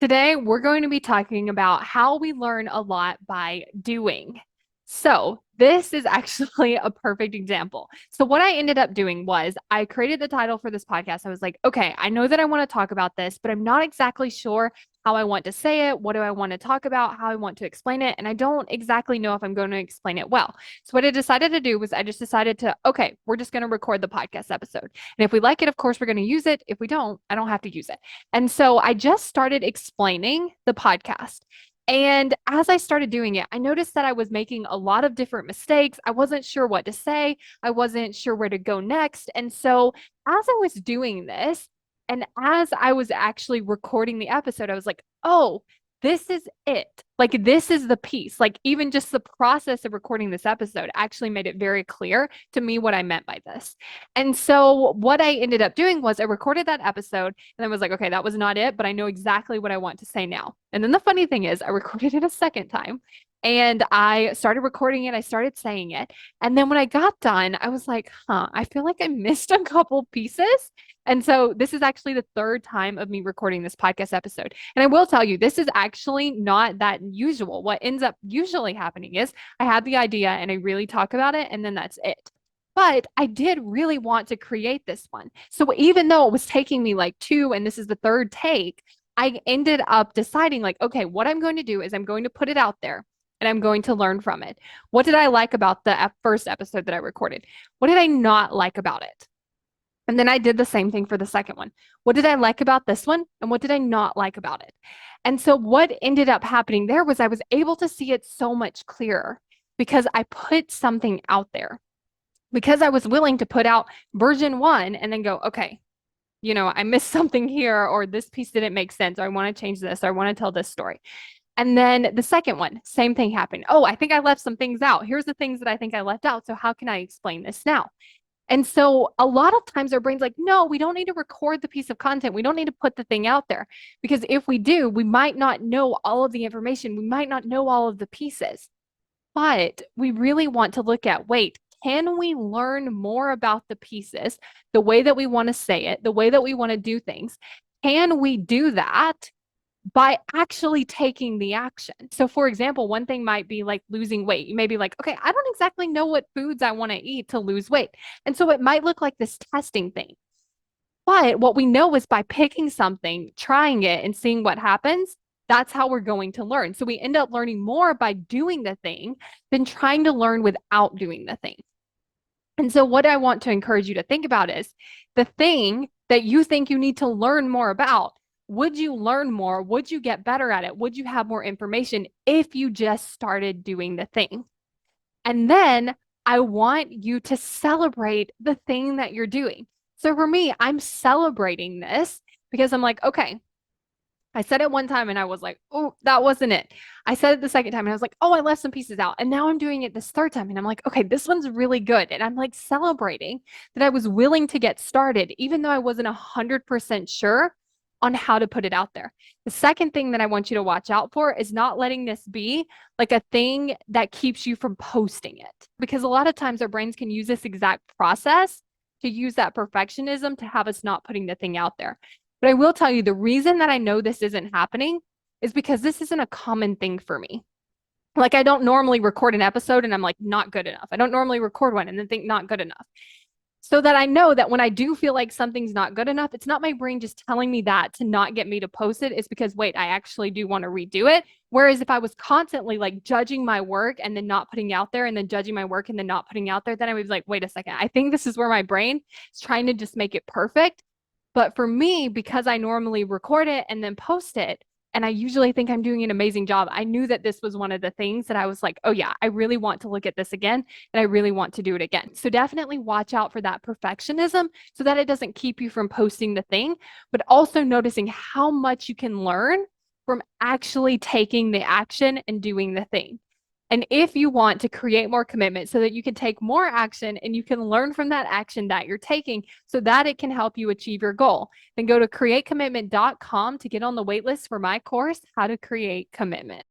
Today, we're going to be talking about how we learn a lot by doing. So, this is actually a perfect example. So, what I ended up doing was I created the title for this podcast. I was like, okay, I know that I want to talk about this, but I'm not exactly sure how I want to say it. What do I want to talk about? How I want to explain it. And I don't exactly know if I'm going to explain it well. So, what I decided to do was I just decided to, okay, we're just going to record the podcast episode. And if we like it, of course, we're going to use it. If we don't, I don't have to use it. And so I just started explaining the podcast. And as I started doing it, I noticed that I was making a lot of different mistakes. I wasn't sure what to say. I wasn't sure where to go next. And so as I was doing this, and as I was actually recording the episode, I was like, oh, this is it. Like, this is the piece. Like, even just the process of recording this episode actually made it very clear to me what I meant by this. And so, what I ended up doing was I recorded that episode and then was like, okay, that was not it, but I know exactly what I want to say now. And then the funny thing is, I recorded it a second time and I started recording it. I started saying it. And then when I got done, I was like, I feel like I missed a couple pieces. And so this is actually the third time of me recording this podcast episode. And I will tell you, this is actually not that usual. What ends up usually happening is I have the idea and I really talk about it, and then that's it. But I did really want to create this one. So even though it was taking me like two, and this is the third take, I ended up deciding, like, okay, what I'm going to do is I'm going to put it out there and I'm going to learn from it. What did I like about the first episode that I recorded? What did I not like about it? And then I did the same thing for the second one. What did I like about this one? And what did I not like about it? And so what ended up happening there was I was able to see it so much clearer because I put something out there, because I was willing to put out version one and then go, okay, I missed something here, or this piece didn't make sense, or I want to change this, or I want to tell this story. And then the second one, same thing happened. Oh, I think I left some things out. Here's the things that I think I left out. So how can I explain this now? And so a lot of times our brain's like, no, we don't need to record the piece of content. We don't need to put the thing out there because if we do, we might not know all of the information. We might not know all of the pieces, but we really want to look at, wait, can we learn more about the pieces, the way that we want to say it, the way that we want to do things? Can we do that by actually taking the action? So, for example, one thing might be like losing weight. You may be like, okay, I don't exactly know what foods I want to eat to lose weight. And so it might look like this testing thing. But what we know is by picking something, trying it, and seeing what happens, that's how we're going to learn. So we end up learning more by doing the thing than trying to learn without doing the thing. And so, what I want to encourage you to think about is the thing that you think you need to learn more about. Would you learn more? Would you get better at it? Would you have more information if you just started doing the thing? And then I want you to celebrate the thing that you're doing. So for me, I'm celebrating this because I'm like, okay, I said it one time and I was like, oh, that wasn't it. I said it the second time and I was like, oh, I left some pieces out. And now I'm doing it this third time and I'm like, okay, this one's really good. And I'm like celebrating that I was willing to get started, even though I wasn't 100% sure on how to put it out there. The second thing that I want you to watch out for is not letting this be like a thing that keeps you from posting it. Because a lot of times our brains can use this exact process to use that perfectionism to have us not putting the thing out there. But I will tell you the reason that I know this isn't happening is because this isn't a common thing for me. Like, I don't normally record an episode and I'm like, not good enough. I don't normally record one and then think not good enough. So that I know that when I do feel like something's not good enough, it's not my brain just telling me that to not get me to post it. It's because, wait, I actually do want to redo it. Whereas if I was constantly like judging my work and then not putting out there and then judging my work and then not putting out there, then I would be like, wait a second. I think this is where my brain is trying to just make it perfect. But for me, because I normally record it and then post it, and I usually think I'm doing an amazing job, I knew that this was one of the things that I was like, oh, yeah, I really want to look at this again and I really want to do it again. So definitely watch out for that perfectionism so that it doesn't keep you from posting the thing, but also noticing how much you can learn from actually taking the action and doing the thing. And if you want to create more commitment so that you can take more action and you can learn from that action that you're taking so that it can help you achieve your goal, then go to createcommitment.com to get on the waitlist for my course, How to Create Commitment.